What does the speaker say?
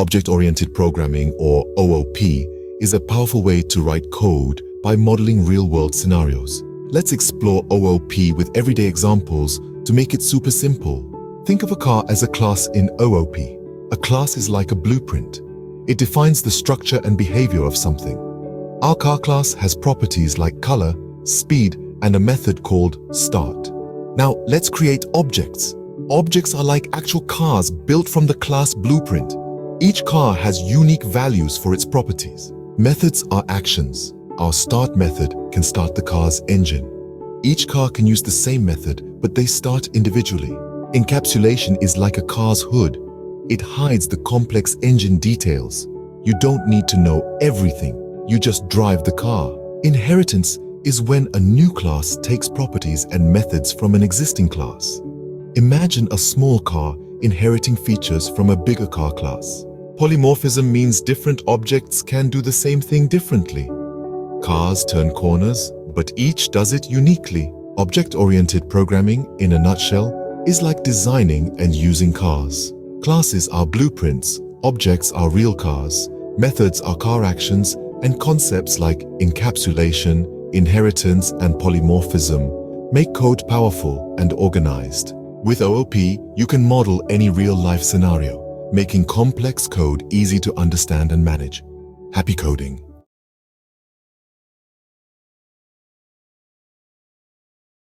Object-oriented programming, or OOP, is a powerful way to write code by modeling real-world scenarios. Let's explore OOP with everyday examples to make it super simple. Think of a car as a class in OOP. A class is like a blueprint. It defines the structure and behavior of something. Our car class has properties like color, speed, and a method called start. Now, let's create objects. Objects are like actual cars built from the class blueprint. Each car has unique values for its properties. Methods are actions. Our start method can start the car's engine. Each car can use the same method, but they start individually. Encapsulation is like a car's hood. It hides the complex engine details. You don't need to know everything. You just drive the car. Inheritance is when a new class takes properties and methods from an existing class. Imagine a small car inheriting features from a bigger car class. Polymorphism means different objects can do the same thing differently. Cars turn corners, but each does it uniquely. Object-oriented programming, in a nutshell, is like designing and using cars. Classes are blueprints, objects are real cars, methods are car actions, and concepts like encapsulation, inheritance, and polymorphism make code powerful and organized. With OOP, you can model any real-life scenario, making complex code easy to understand and manage. Happy coding!